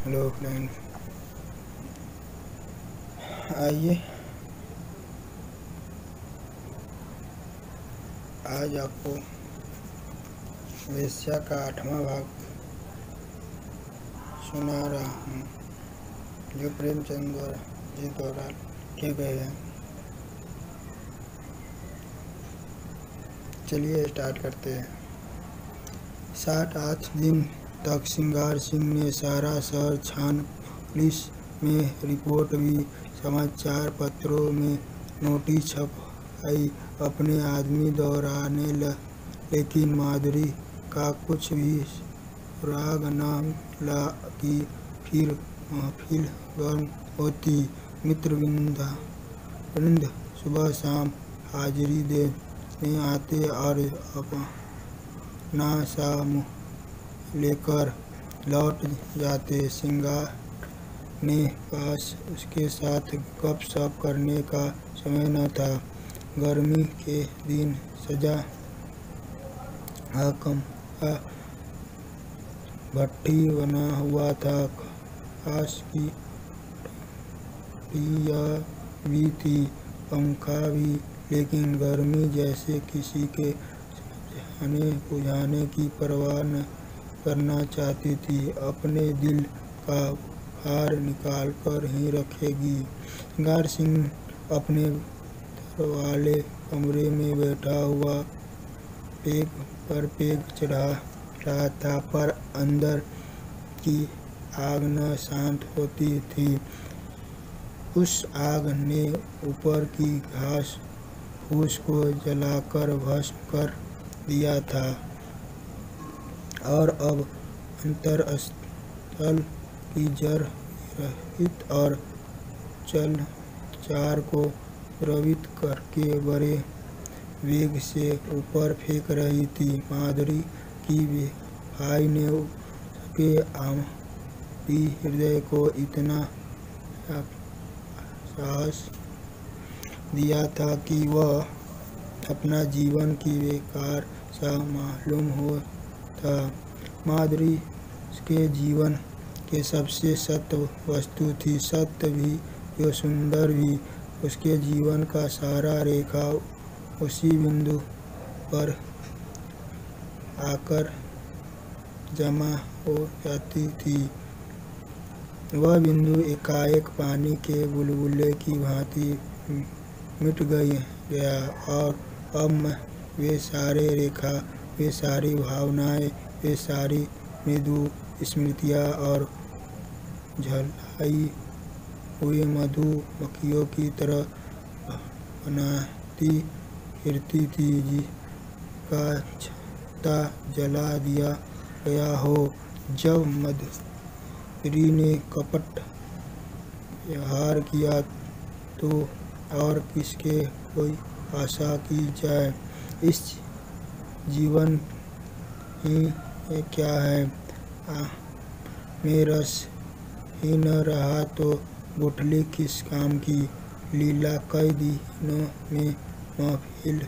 Hello friend, आइए आज आपको वेश्या का 8वां भाग सुना रहा हूँ जो प्रेमचंद जी द्वारा लिखे गए हैं। चलिए स्टार्ट करते हैं। 7-8 दिन तक सिंगार सिंह ने सारा शहर छान, पुलिस में रिपोर्ट भी, समाचार पत्रों में नोटिस छपाई, अपने आदमी दौड़ाने लेकिन माधुरी का कुछ भी सुराग न मिला कि फिर महफिल गर्म होती। मित्रवृंद सुबह शाम हाजिरी देने आते और अपना सा मुँह लेकर लौट जाते। सिंगार ने पास उसके साथ गपशप करने का समय न था। गर्मी के दिन सजा कमरा भट्ठी बना हुआ था। खास की टोपियाँ भी थी, पंखा भी, लेकिन गर्मी जैसे किसी के समझाने बुझाने की परवाह न करना चाहती थी। अपने दिल का भार निकाल कर ही रखेगी। सिंगार सिंह अपने वाले कमरे में बैठा हुआ पेग पर पेग चढ़ा रहा था, पर अंदर की आग न शांत होती थी। उस आग ने ऊपर की घास फूस को जलाकर भस्म कर दिया था और अब अंतरस्थल की जड़ रहित और चार को द्रवित करके बड़े वेग से ऊपर फेंक रही थी। माधुरी की भाई ने उसके आमदी हृदय को इतना साहस दिया था कि वह अपना जीवन की बेकार सा मालूम होता। माधुरी उसके जीवन के सबसे सत्य वस्तु थी, सत्य भी जो सुंदर भी। उसके जीवन का सारा रेखा उसी बिंदु पर आकर जमा हो जाती थी। वह बिंदु एकाएक पानी के बुलबुले की भांति मिट गया और अब वे सारे रेखा, वे सारी भावनाएं, वे सारी मृदु स्मृतियाँ और झलाई हुई मधुमक्खियों की तरह बनाती फिरती थी, जिसका छत्ता जला दिया गया हो। जब माधुरी ने कपट व्यवहार किया तो और किसके कोई आशा की जाए। इस जीवन ही क्या है, में रस ही न रहा तो गुठली किस काम की। लीला कई दिनों में महफिल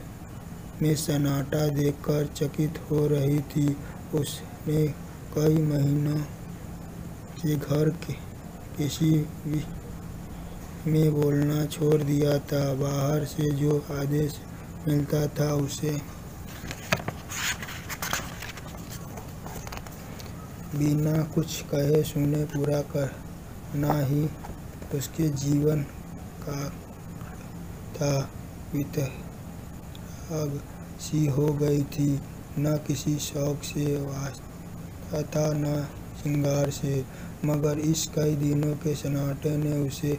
में सन्नाटा देखकर चकित हो रही थी। उसने कई महीनों से घर के किसी भी में बोलना छोड़ दिया था। बाहर से जो आदेश मिलता था उसे बिना कुछ कहे सुने पूरा करना ही उसके जीवन का था। वितराग सी हो गई थी, न किसी शौक से वास्ता था न सिंगार से। मगर इस कई दिनों के सन्नाटे ने उसे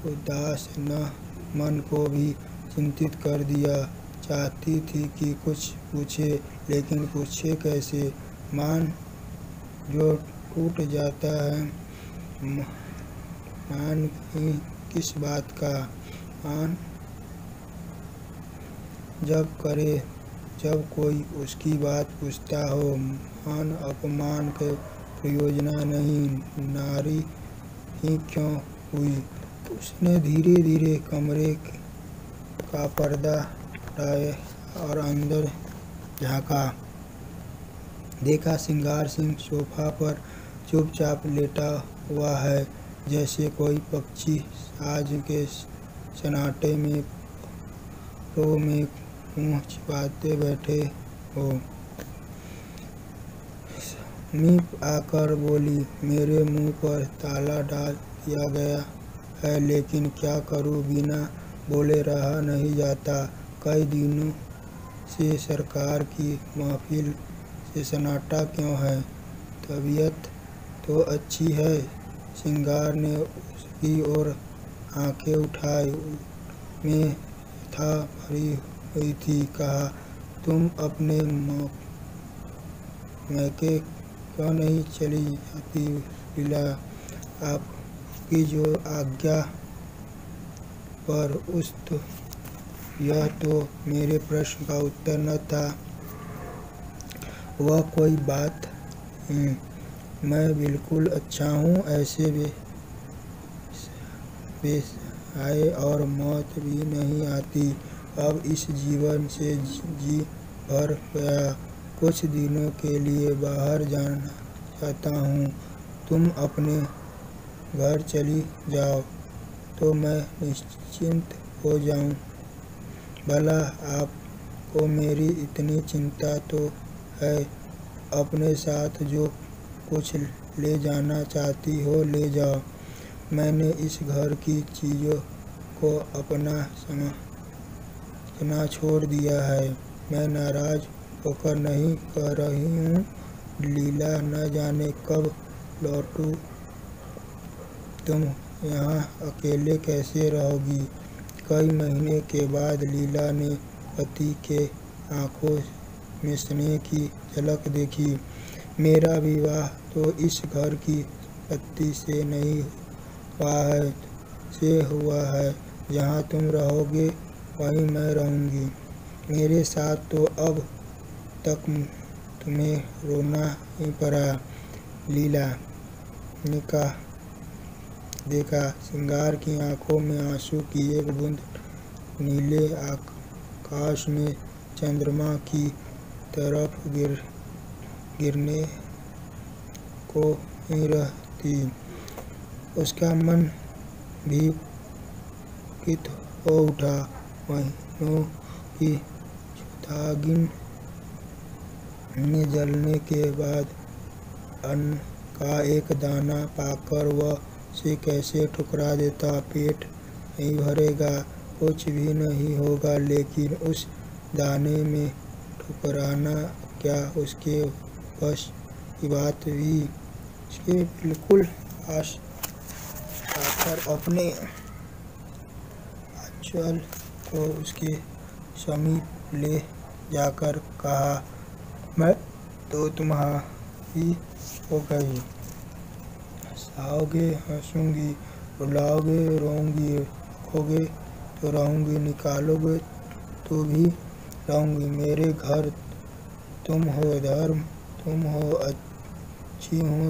उदास न मन को भी चिंतित कर दिया। चाहती थी कि कुछ पूछे, लेकिन पूछे कैसे। मान जो टूट जाता है, मान ही किस बात का। मान जब करे जब कोई उसकी बात पूछता हो। मान अपमान के प्रयोजना नहीं, नारी ही क्यों हुई। उसने धीरे धीरे कमरे का पर्दा हटाया और अंदर झांका। देखा सिंगार सिंह सोफा पर चुपचाप लेटा हुआ है, जैसे कोई पक्षी साज के सन्नाटे में रो में मुंह छिपाते बैठे हो। मीप आकर बोली, मेरे मुंह पर ताला डाल दिया गया है, लेकिन क्या करूं, बिना बोले रहा नहीं जाता। कई दिनों से सरकार की महफिल से सन्नाटा क्यों है? तबीयत तो अच्छी है। सिंगार ने उसकी ओर आंखें उठाई, में था भरी हुई थी। कहा, तुम अपने मैके क्यों नहीं चली जाती लीला? आपकी जो आज्ञा पर यह तो मेरे प्रश्न का उत्तर न था। वह कोई बात? मैं बिल्कुल अच्छा हूँ। ऐसे बेसाए और मौत भी नहीं आती। अब इस जीवन से जी भर गया। कुछ दिनों के लिए बाहर जाना चाहता हूँ। तुम अपने घर चली जाओ तो मैं निश्चिंत हो जाऊँ। भला आपको मेरी इतनी चिंता तो है। अपने साथ जो कुछ ले जाना चाहती हो ले जाओ। मैंने इस घर की चीज़ों को अपना समझना छोड़ दिया है। मैं नाराज़ होकर नहीं कह रही हूँ लीला, न जाने कब लौटूँ। तुम यहाँ अकेले कैसे रहोगी? कई महीने के बाद लीला ने पति के आंखों में स्नेह की झलक देखी। मेरा विवाह तो इस घर की संपत्ति से नहीं हुआ है। जहाँ तुम रहोगे वहीं मैं रहूँगी। मेरे साथ तो अब तक तुम्हें रोना ही पड़ा। लीला ने देखा, सिंगार की आंखों में आंसू की एक बूंद नीले आकाश में चंद्रमा की तरफ गिरने को ही रहती। उसका मन भी पुलकित हो उठा। महीनों की सुहागिन में जलने के बाद अन्न का एक दाना पाकर वह उसे कैसे ठुकरा देता। पेट नहीं भरेगा, कुछ भी नहीं होगा, लेकिन उस दाने में ठुकराना क्या उसके बस की बात हुई? उसके बिल्कुल पास आकर अपने आंचल को उसके समीप ले जाकर कहा, मैं तो तुम्हारी हो गई। हंसाओगे हंसूंगी, रुलाओगे रोऊंगी, रखोगे तो रहूंगी, निकालोगे तो भी रहूंगी। मेरे घर तुम हो, धर्म तुम हो, अच्छी हूँ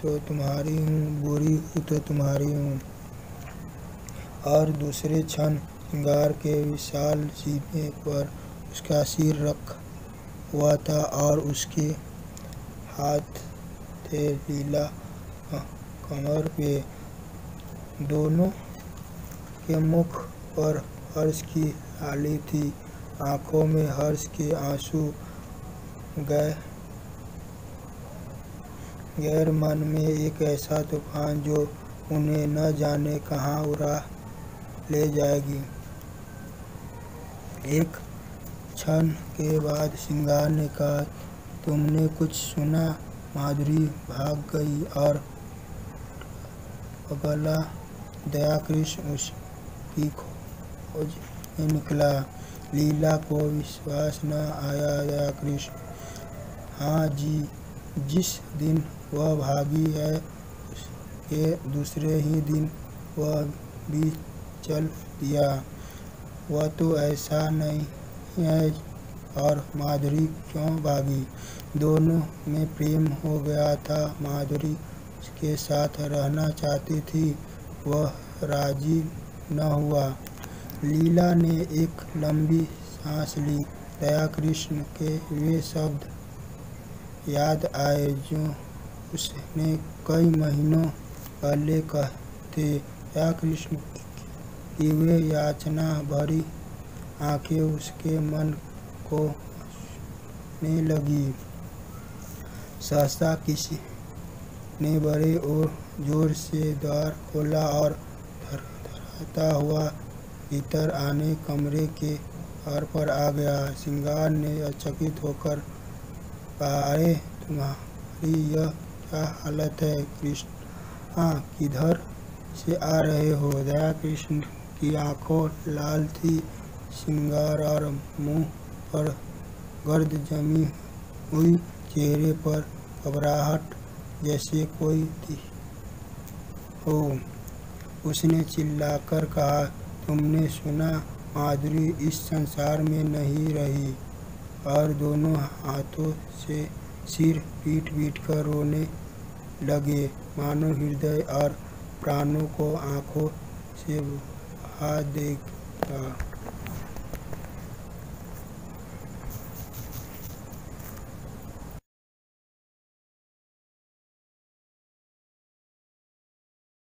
तो तुम्हारी हूँ, बुरी हूँ तो तुम्हारी हूँ। और दूसरे क्षण सिंगार के विशाल सीने पर उसका सिर रख हुआ था और उसके हाथ थे लीला कमर पे। दोनों के मुख पर हर्ष की लाली थी, आंखों में हर्ष के आंसू। गैर मन में एक ऐसा तूफान जो उन्हें न जाने कहाँ उड़ा ले जाएगी। एक क्षण के बाद सिंगार ने कहा, तुमने कुछ सुना? माधुरी भाग गई और अगला दयाकृष्ण उसकी खोज में निकला। लीला को विश्वास न आया। दयाकृष्ण, हाँ जी, जिस दिन वह भागी है उसके दूसरे ही दिन वह भी चल दिया। वह तो ऐसा नहीं है। और माधुरी क्यों भागी? दोनों में प्रेम हो गया था। माधुरी उसके साथ रहना चाहती थी, वह राजी न हुआ। लीला ने एक लंबी सांस ली। दयाकृष्ण के वे शब्द याद आए जो उसने कई महीनों पहले कहते, या कृष्ण की वे याचना भरी आंखें उसके मन को छूने लगी। सहसा किसी ने बड़े और जोर से द्वार खोला और थरथराता हुआ भीतर आने कमरे के द्वार पर आ गया। श्रृंगार ने अचकित होकर कहा, अरे तुम्हारी यह क्या हालत है कृष्णा, किधर से आ रहे हो? दया कृष्ण की आंखों लाल थी, श्रृंगार और मुंह पर गर्द जमी हुई, चेहरे पर घबराहट जैसे कोई हो। उसने चिल्लाकर कहा, तुमने सुना, माधुरी इस संसार में नहीं रही। और दोनों हाथों से सिर पीट पीट कर रोने लगे, मानो हृदय और प्राणों को आंखों से बहा देगा।